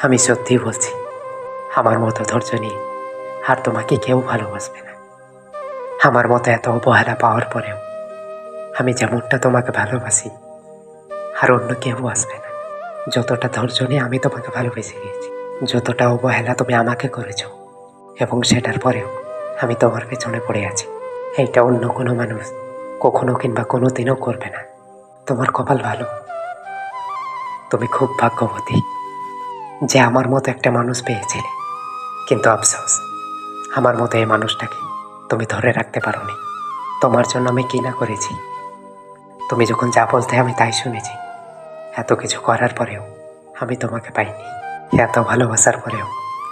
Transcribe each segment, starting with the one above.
আমি সত্যিই বলছি, আমার মতো ধৈর্য নিয়ে আর তোমাকে কেউ ভালোবাসবে না। আমার মতো এত অবহেলা পাওয়ার পরেও আমি যেমনটা তোমাকে ভালোবাসি আর অন্য কেউ আসবে না। যতটা ধৈর্য নিয়ে আমি তোমাকে ভালোবেসে গিয়েছি, যতটা অবহেলা তুমি আমাকে করেছো, এবং সেটার পরেও আমি তোমার পেছনে পড়ে আছি, এইটা অন্য কোনো মানুষ কখনো কিংবা কোনো দিনও করবে না। তোমার কপাল ভালো, তুমি খুব ভাগ্যবতী যে আমার মতো একটা মানুষ পেয়েছিলে। কিন্তু আফসোস, আমার মতো এই মানুষটাকে তুমি ধরে রাখতে পারোনি। তোমার জন্য আমি কি না করেছি। তুমি যখন যা বলতে আমি তাই শুনেছি। এত কিছু করার পরেও আমি তোমাকে পাইনি, এত ভালোবাসার পরেও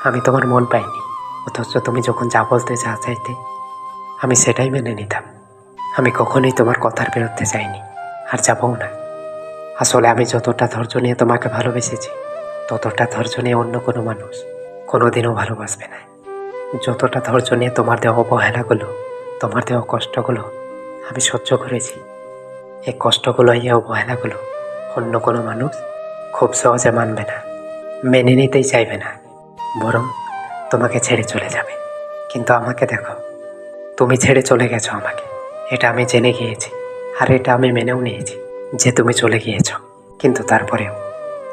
আমি তোমার মন পাইনি। অথচ তুমি যখন যা বলতে যা চাইতে আমি সেটাই মেনে নিতাম। আমি কখনোই তোমার কথার বিরুদ্ধে যাইনি, আর যাবও না। আসলে আমি যতটা ধৈর্য নিয়ে তোমাকে ভালোবেসেছি, ততটা ধৈর্য নিয়ে অন্য কোনো মানুষ কোনোদিনও ভালোবাসবে না। যতটা ধৈর্য নিয়ে তোমার দেওয়া অবহেলাগুলো, তোমার দেওয়া কষ্টগুলো আমি সহ্য করেছি, এই কষ্টগুলো, এই অবহেলাগুলো অন্য কোনো মানুষ খুব সহজে মানবে না, মেনে নিতেই চাইবে না, বরং তোমাকে ছেড়ে চলে যাবে। কিন্তু আমাকে দেখো, তুমি ছেড়ে চলে গেছো আমাকে, এটা আমি জেনে গিয়েছি, আর এটা আমি মেনেও নিয়েছি যে তুমি চলে গিয়েছো। কিন্তু তারপরেও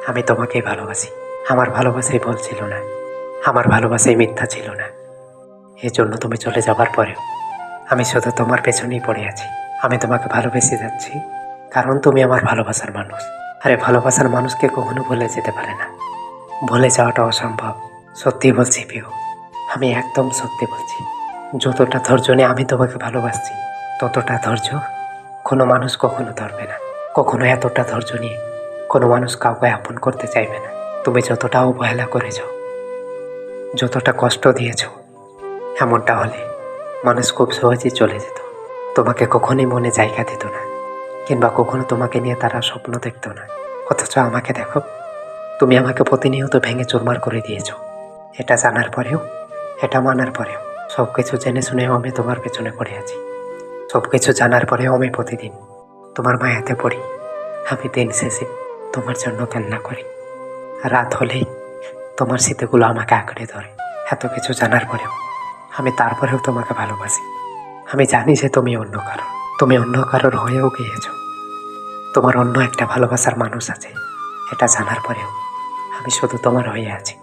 আমি তোমাকেই ভালোবাসি। আমার ভালোবাসাই ভুল ছিল না, আমার ভালোবাসাই মিথ্যা ছিল না। এই জন্য তুমি চলে যাবার পরেও আমি শুধু তোমার পেছনেই পড়ে আছি। আমি তোমাকে ভালোবেসে যাচ্ছি কারণ তুমি আমার ভালোবাসার মানুষ। আরে ভালোবাসার মানুষকে কখনো ভুলে যেতে পারে না, ভুলে যাওয়াটা অসম্ভব। সত্যি বলছি প্রিয়, আমি একদম সত্যি বলছি। যতটা ধৈর্য নিয়ে আমি তোমাকে ভালোবাসছি, ততটা ধৈর্য কোনো মানুষ কখনো ধরবে না। কখনো এতটা ধৈর্য নিয়ে কোনো মানুষ কাউকে আপন করতে চাইবে না। তুমি যতটা অবহেলা করেছ, যতটা কষ্ট দিয়েছ, এমনটা হলে মানুষ খুব সহজেই চলে যেত, তোমাকে কখনোই মনে জায়গা দিত না, কিংবা কখনো তোমাকে নিয়ে তারা স্বপ্ন দেখত না। অথচ আমাকে দেখো, তুমি আমাকে প্রতিনিয়ত ভেঙে চুরমার করে দিয়েছ। এটা জানার পরেও, এটা মানার পরেও, সব কিছু জেনে শুনেও আমি তোমার পেছনে পড়ে আছি। সব কিছু জানার পরেও আমি প্রতিদিন তোমার মায়াতে পড়ি। আমি দিন শেষে তোমার জন্য কান্না করি, রাত হলেই তোমার স্মৃতিগুলো আমাকে আঁকড়ে ধরে। এত কিছু জানার পরেও আমি তারপরেও তোমাকে ভালোবাসি। আমি জানি যে তুমি অন্য কারো, তুমি অন্য কারোর হয়েও গিয়েছ, তোমার অন্য একটা ভালোবাসার মানুষ আছে। এটা জানার পরেও আমি শুধু তোমার হয়ে আছি।